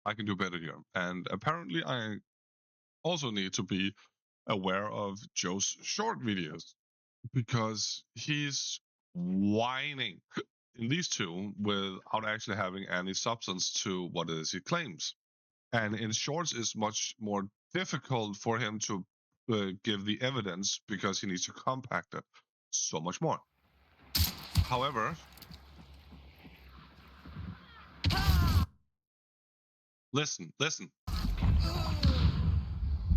I can do better here. And apparently I also need to be aware of Joe's short videos because he's whining in these two without actually having any substance to what it is he claims. And in shorts, it's much more difficult for him to give the evidence because he needs to compact it so much more. However, listen.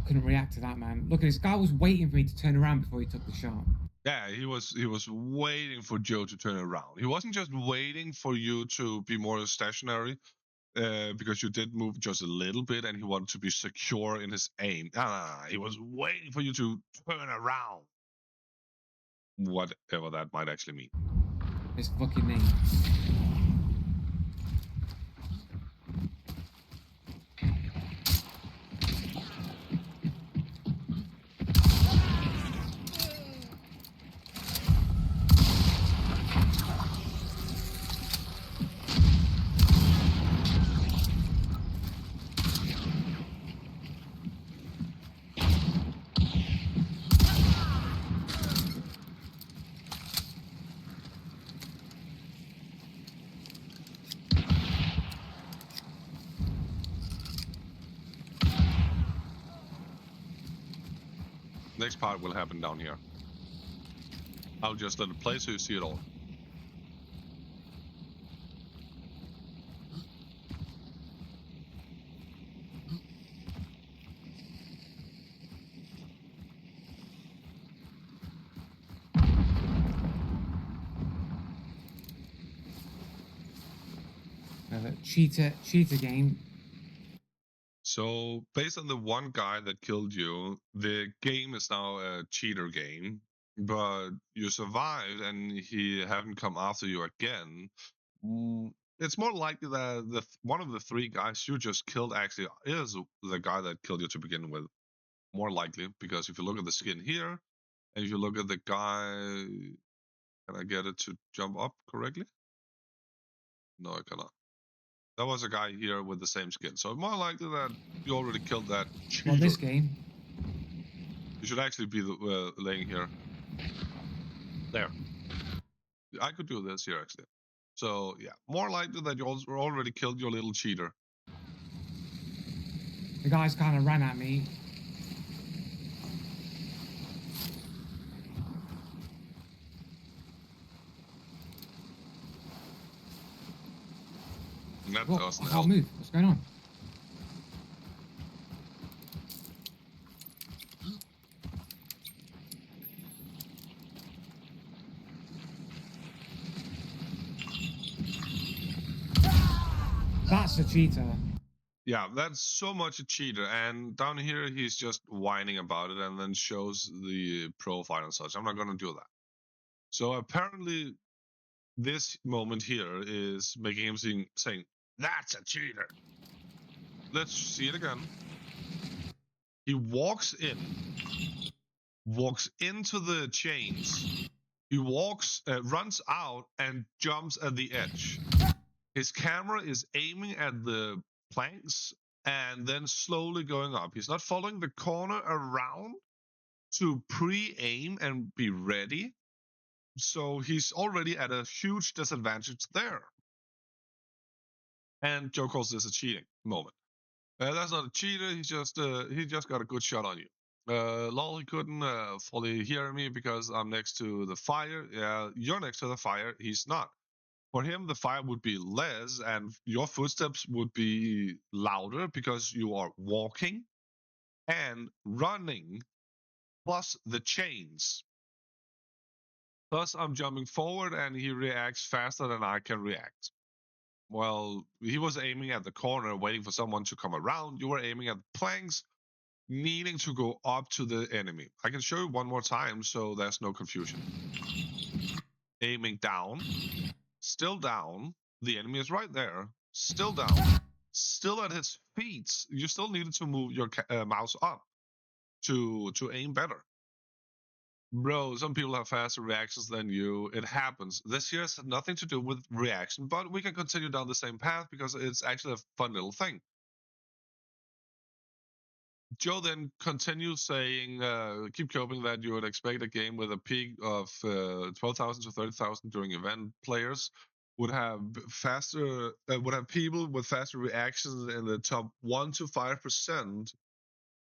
Couldn't react to that, man. Look at this guy was waiting for me to turn around before he took the shot. Yeah, he was waiting for Joe to turn around. He wasn't just waiting for you to be more stationary, because you did move just a little bit, and he wanted to be secure in his aim. He was waiting for you to turn around, whatever that might actually mean. His fucking name. Next part will happen down here. I'll just let it play so you see it all. Cheater game. So based on the one guy that killed you, the game is now a cheater game, but you survived and he haven't come after you again. It's more likely that the one of the three guys you just killed actually is the guy that killed you to begin with. More likely, because if you look at the skin here, and if you look at the guy, can I get it to jump up correctly? No, I cannot. That was a guy here with the same skin. So more likely that you already killed that cheater. Well, this game. You should actually be laying here. There. I could do this here, actually. So, yeah. More likely that you already killed your little cheater. The guys kind of ran at me. That What? doesn't I help. can't move. What's going on? That's a cheater. Yeah, that's so much a cheater. And down here, he's just whining about it and then shows the profile and such. I'm not going to do that. So apparently, this moment here is making him saying, that's a cheater. Let's see it again. He walks into the chains. He runs out and jumps at the edge. His camera is aiming at the planks and then slowly going up. He's not following the corner around to pre-aim and be ready. So he's already at a huge disadvantage there. And Joe calls this a cheating moment. That's not a cheater. He just got a good shot on you. Lol, he couldn't fully hear me because I'm next to the fire. Yeah, you're next to the fire. He's not. For him, the fire would be less, and your footsteps would be louder because you are walking and running, plus the chains. Plus, I'm jumping forward, and he reacts faster than I can react. Well, he was aiming at the corner, waiting for someone to come around. You were aiming at the planks, needing to go up to the enemy. I can show you one more time so there's no confusion. Aiming down, still down. The enemy is right there, still down, still at his feet. You still needed to move your mouse up to aim better. Bro, some people have faster reactions than you. It happens. This here has nothing to do with reaction, but we can continue down the same path because it's actually a fun little thing. Joe then continues saying, keep coping that you would expect a game with a peak of 12,000 to 30,000 during event players would have people with faster reactions in the top 1 to 5%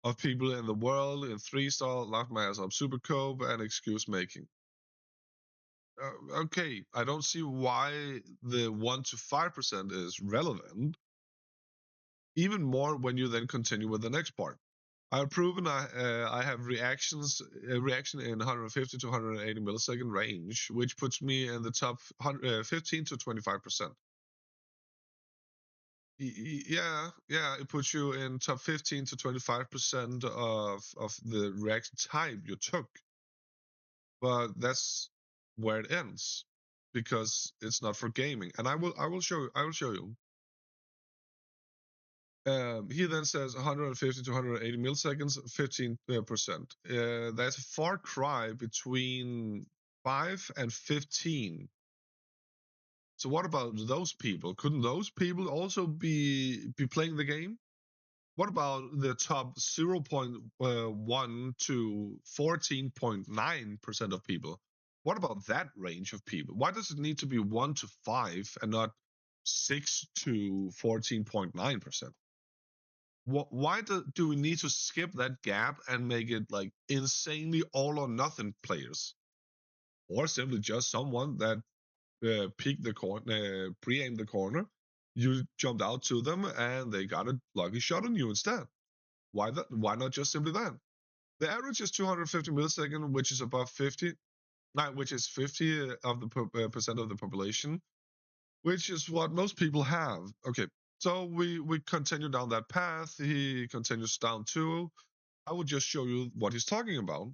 of people in the world in 3-star, life matters of super cope and excuse making. Okay, I don't see why the 1 to 5% is relevant. Even more when you then continue with the next part. I've proven I have reaction in 150 to 180 millisecond range, which puts me in the top 15 to 25%. Yeah, it puts you in top 15 to 25% of the reaction type you took. But that's where it ends, because it's not for gaming. And I will show you. He then says 150 to 180 milliseconds, 15%. That's a far cry between 5 and 15. So what about those people? Couldn't those people also be playing the game? What about the top 0.1 to 14.9% of people? What about that range of people? Why does it need to be 1 to 5 and not 6 to 14.9%? Why do we need to skip that gap and make it like insanely all or nothing players, or simply just someone that peeked the corner, pre-aimed the corner, you jumped out to them and they got a lucky shot on you instead? Why not just simply that? The average is 250 milliseconds, which is above 50, which is 50 of the percent of the population, which is what most people have. Okay, so we continue down that path. He continues down too. I will just show you what he's talking about.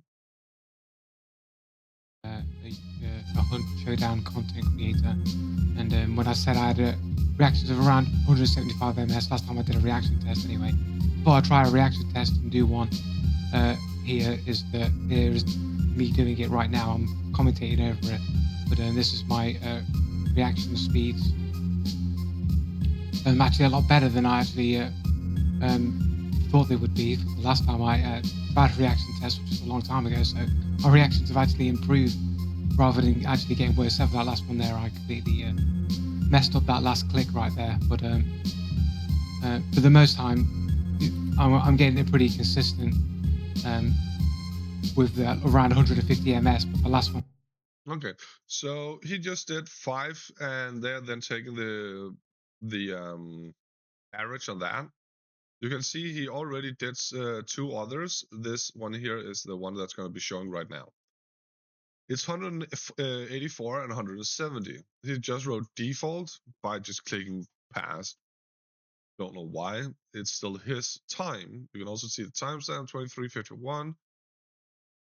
A hunt showdown content creator, and when I said I had reactions of around 175 ms last time I did a reaction test anyway, thought I'd try a reaction test and do one. Here is me doing it right now. I'm commentating over it, but this is my reaction speeds. Actually a lot better than I actually thought they would be. The last time I tried a reaction test, which was a long time ago, so my reactions have actually improved rather than actually getting worse. Except for that last one there, I completely messed up that last click right there. But for the most time, I'm getting it pretty consistent with around 150 ms. But the last one. Okay, so he just did 5, and they're then taking the average on that. You can see he already did 2 others. This one here is the one that's going to be showing right now. It's 184 and 170. He just wrote default by just clicking past. Don't know why. It's still his time. You can also see the timestamp 2351,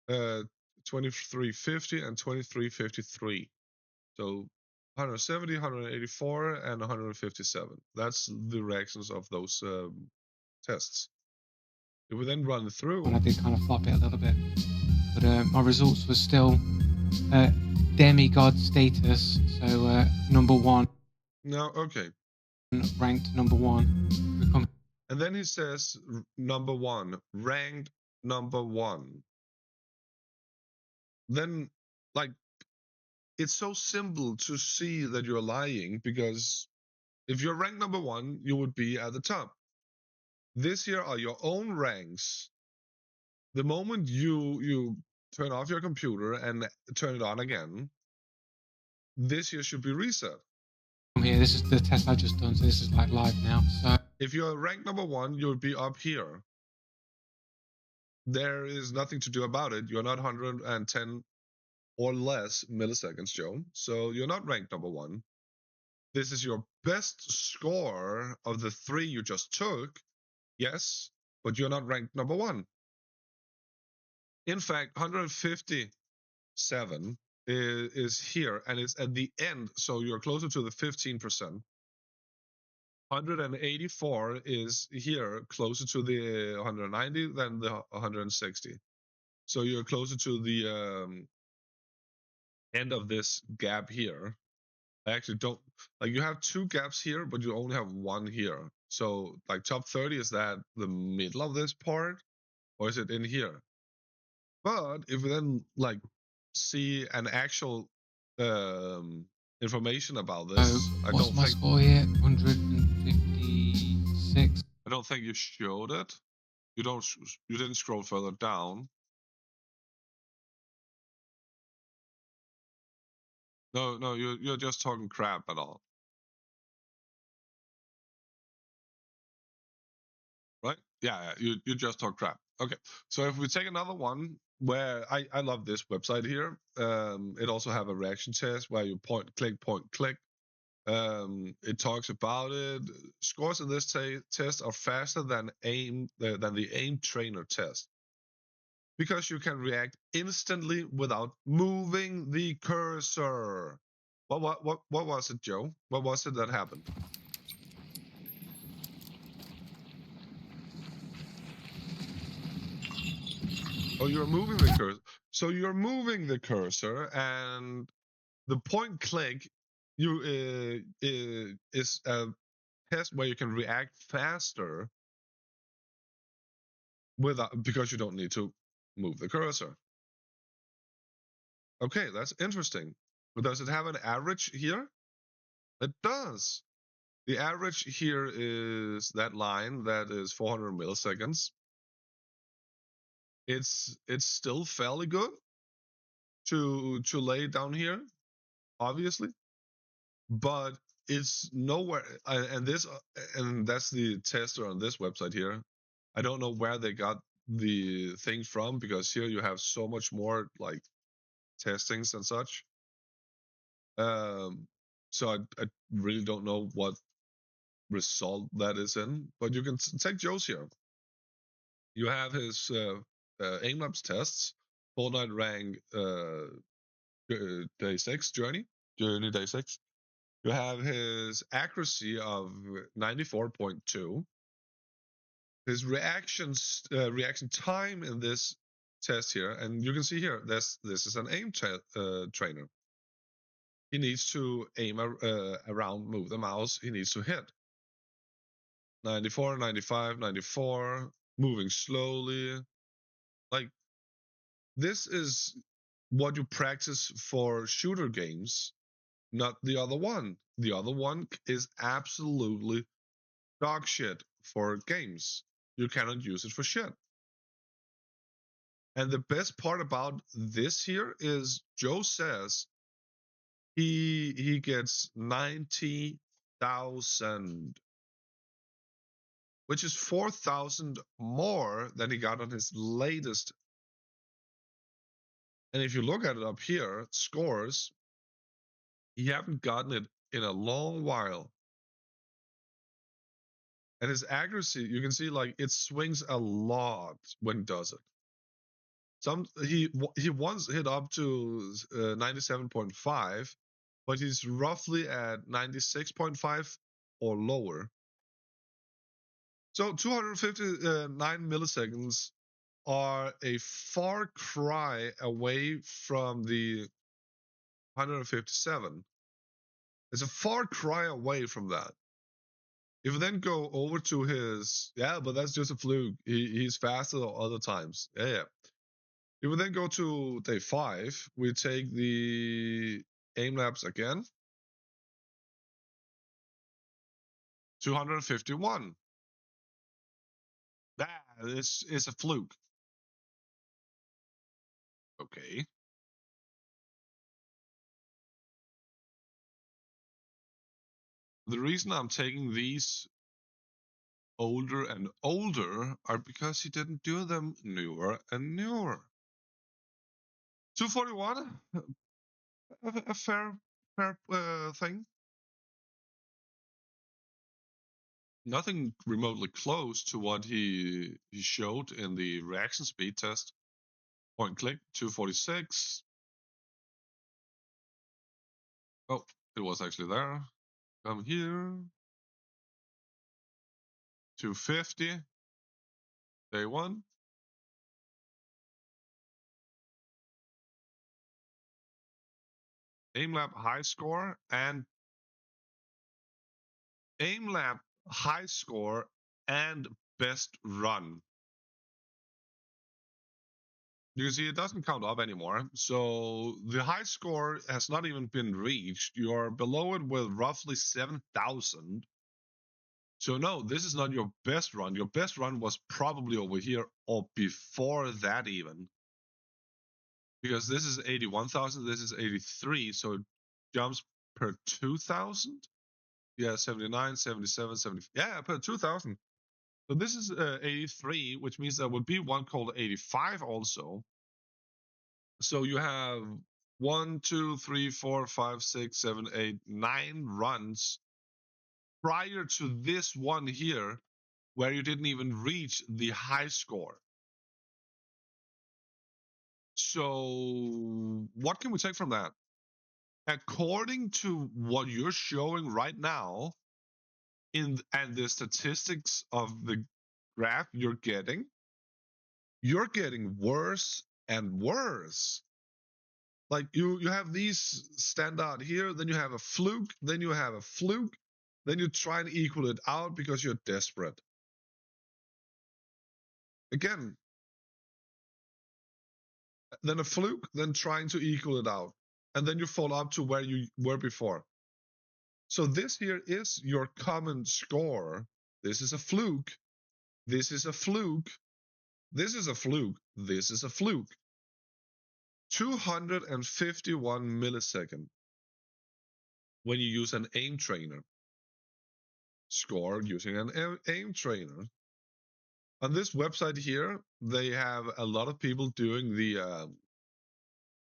2350, and 2353. So 170, 184, and 157. That's the reactions of those tests. If we then run through, and I did kind of flop it a little bit, but my results were still demigod status. So number 1. No, okay. Ranked number 1. And then he says number 1, ranked number 1. Then, like, it's so simple to see that you're lying, because if you're ranked number 1, you would be at the top. This here are your own ranks. The moment you turn off your computer and turn it on again, this here should be reset. Here, this is the test I just done, so this is like live now. So if you're ranked number 1, you'll be up here. There is nothing to do about it. You're not 110 or less milliseconds, Joe. So you're not ranked number 1. This is your best score of the 3 you just took. Yes, but you're not ranked number 1. In fact, 157 is here, and it's at the end, so you're closer to the 15%. 184 is here, closer to the 190 than the 160. So you're closer to the end of this gap here. I actually don't, like, you have 2 gaps here, but you only have 1 here. So like top 30 is that the middle of this part. or is it in here? But if we then like see an actual information about this, I what's don't my think score here? 156. I don't think you showed it. You didn't scroll further down. No, you're just talking crap at all. Right? Yeah, you just talk crap. Okay, so if we take another one where I love this website here. It also have a reaction test where you point click. It talks about it. Scores in this test are faster than the aim trainer test because you can react instantly without moving the cursor. What was it, Joe? What was it that happened? Oh, you're moving the cursor. So you're moving the cursor, and the point click is a test where you can react faster without because you don't need to move the cursor. Okay, that's interesting. But does it have an average here? It does. The average here is that line that is 400 milliseconds. It's still fairly good to lay down here, obviously, but it's nowhere. And that's the tester on this website here. I don't know where they got the things from because here you have so much more like testings and such. So I really don't know what result that is in, but you can take Joe's here. You have his Aimlabs tests, Fortnite rank day 6 journey day 6. You have his accuracy of 94.2. His reaction time in this test here, and you can see here, this is an aim trainer. He needs to aim around, move the mouse. He needs to hit 94, 95, 94, moving slowly. Like, this is what you practice for shooter games, not the other one. The other one is absolutely dog shit for games. You cannot use it for shit. And the best part about this here is Joe says he gets 90,000, which is 4,000 more than he got on his latest. And if you look at it up here, scores, he haven't gotten it in a long while. And his accuracy, you can see like it swings a lot when it does it. He once hit up to 97.5, but he's roughly at 96.5 or lower. So 259 milliseconds are a far cry away from the 157. It's a far cry away from that. If we then go over to his, but that's just a fluke. He's faster other times. Yeah. If we then go to day 5, we take the Aimlabs again. 251. That is a fluke. Okay. The reason I'm taking these older and older are because he didn't do them newer and newer. 241, a fair thing. Nothing remotely close to what he showed in the reaction speed test. Point click 246. Oh, it was actually there. Come here. 250. Day 1. Aimlab high score and Aimlab high score and best run. You can see it doesn't count up anymore. So the high score has not even been reached. You're below it with roughly 7,000. So no, this is not your best run. Your best run was probably over here or before that even. Because this is 81,000, this is 83, so it jumps per 2,000. Yeah, 79, 77, 70. Yeah, per 2,000. So this is 83, which means there would be one called 85 also. So you have 1, 2, 3, 4, 5, 6, 7, 8, 9 runs prior to this one here where you didn't even reach the high score. So what can we take from that? According to what you're showing right now and the statistics of the graph you're getting worse and worse. Like you have these stand out here, then you have a fluke, then you have a fluke, then you try and equal it out because you're desperate. Again, then a fluke, then trying to equal it out, and then you fall up to where you were before. So this here is your common score. This is a fluke. This is a fluke. This is a fluke. This is a fluke. 251 millisecond when you use an aim trainer. Score using an aim trainer. On this website here, they have a lot of people doing the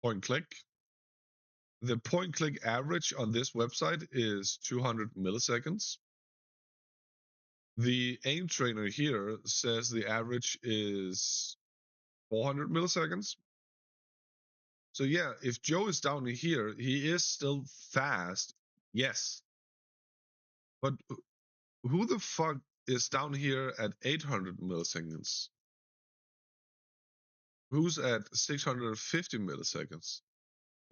point click. The point click average on this website is 200 milliseconds. The aim trainer here says the average is 400 milliseconds. So yeah, if Joe is down here, he is still fast, yes. But who the fuck is down here at 800 milliseconds? Who's at 650 milliseconds?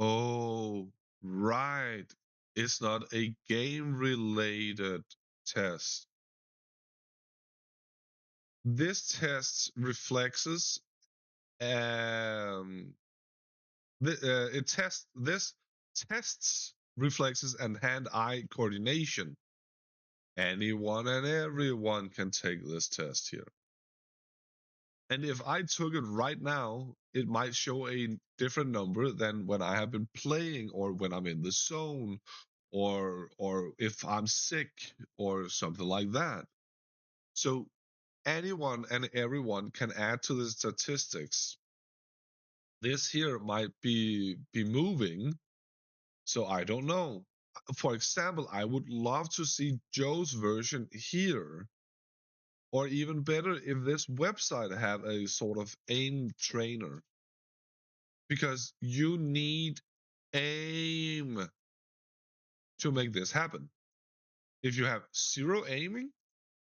Oh, right. It's not a game-related test. This test reflexes. This tests reflexes and hand-eye coordination. Anyone and everyone can take this test here. And if I took it right now, it might show a different number than when I have been playing or when I'm in the zone or if I'm sick or something like that. So anyone and everyone can add to the statistics. This here might be moving, so I don't know. For example, I would love to see Joe's version here. Or even better, if this website have a sort of aim trainer. Because you need aim to make this happen. If you have zero aiming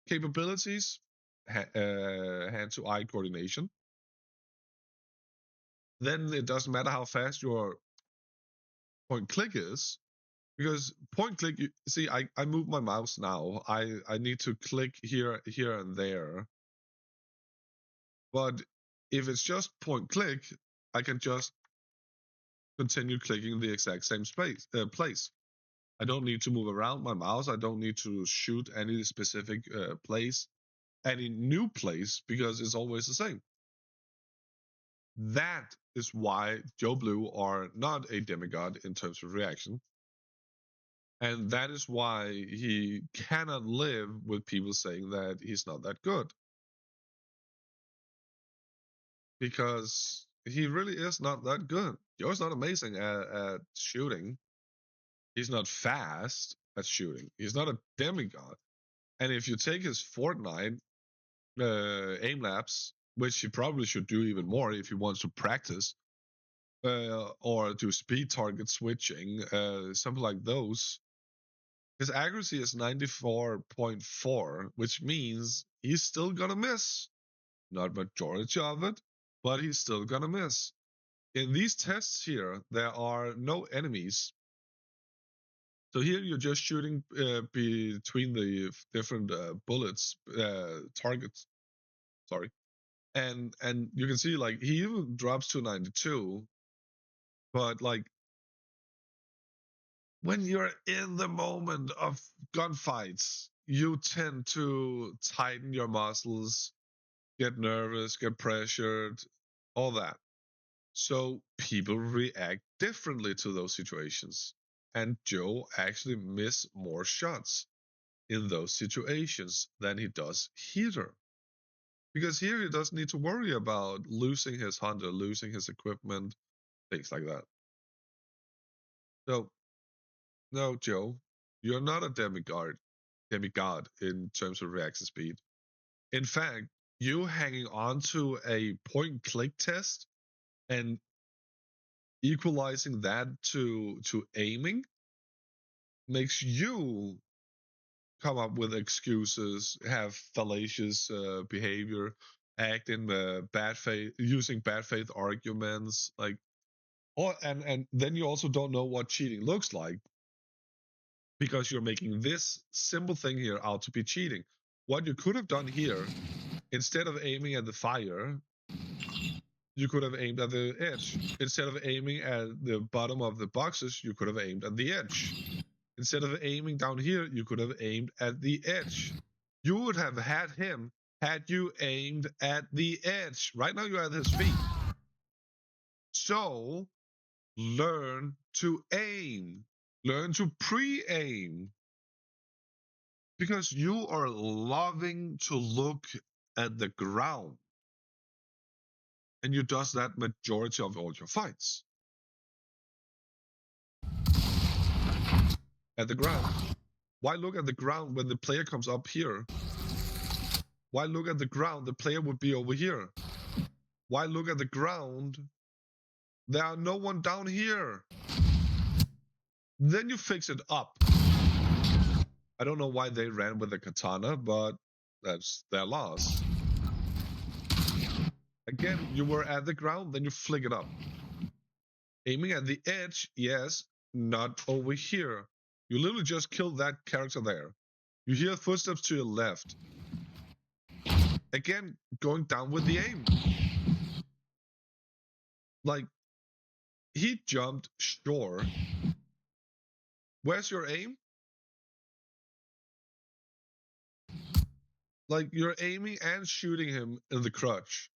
capabilities, hand-to-eye coordination, then it doesn't matter how fast your point click is. Because point click, you see, I move my mouse now. I need to click here and there. But if it's just point click, I can just continue clicking the exact same place. I don't need to move around my mouse. I don't need to shoot any specific place, any new place, because it's always the same. That is why Joe Blue are not a demigod in terms of reaction. And that is why he cannot live with people saying that he's not that good. Because he really is not that good. Joe's not amazing at shooting. He's not fast at shooting. He's not a demigod. And if you take his Fortnite Aimlabs, which he probably should do even more if he wants to practice, or do speed target switching, something like those, his accuracy is 94.4, which means he's still gonna miss. Not majority of it, but he's still gonna miss. In these tests here, there are no enemies. So here you're just shooting between the different bullets, targets. Sorry. And you can see like he even drops to 92, but like when you're in the moment of gunfights, you tend to tighten your muscles, get nervous, get pressured, all that. So people react differently to those situations. And Joe actually missed more shots in those situations than he does here. Because here he doesn't need to worry about losing his hunter, losing his equipment, things like that. So, no, Joe, you're not a demigod in terms of reaction speed. In fact, you hanging on to a point click test and equalizing that to aiming makes you come up with excuses, have fallacious behavior, act in bad faith, using bad faith arguments, like, or and then you also don't know what cheating looks like because you're making this simple thing here out to be cheating. What you could have done here, instead of aiming at the fire, you could have aimed at the edge. Instead of aiming at the bottom of the boxes, you could have aimed at the edge. Instead of aiming down here, you could have aimed at the edge. You would have had him had you aimed at the edge. Right now, you're at his feet. So, learn to aim. Learn to pre-aim. Because you are loving to look at the ground. And you does that majority of all your fights. At the ground. Why look at the ground when the player comes up here? Why look at the ground? The player would be over here. Why look at the ground? There are no one down here. Then you fix it up. I don't know why they ran with the katana, but that's their loss. Again, you were at the ground, then you flick it up. Aiming at the edge, yes, not over here. You literally just killed that character there. You hear footsteps to your left. Again, going down with the aim. Like, he jumped, sure. Where's your aim? Like, you're aiming and shooting him in the crotch.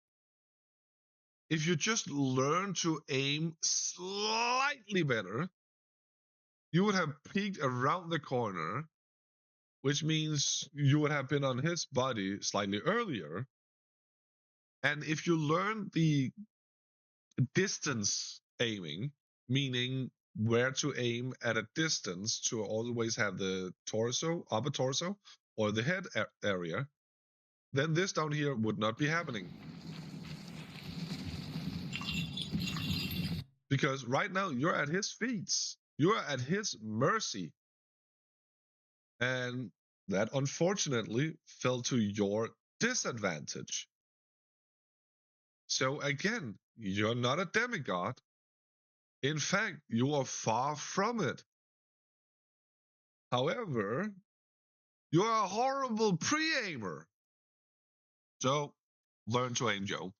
If you just learn to aim slightly better, you would have peeked around the corner, which means you would have been on his body slightly earlier. And if you learn the distance aiming, meaning where to aim at a distance to always have the torso, upper torso, or the head area, then this down here would not be happening. Because right now you're at his feet. You are at his mercy. And that unfortunately fell to your disadvantage. So again, you're not a demigod. In fact, you are far from it. However, you're a horrible pre-aimer. So learn to aim, Joe.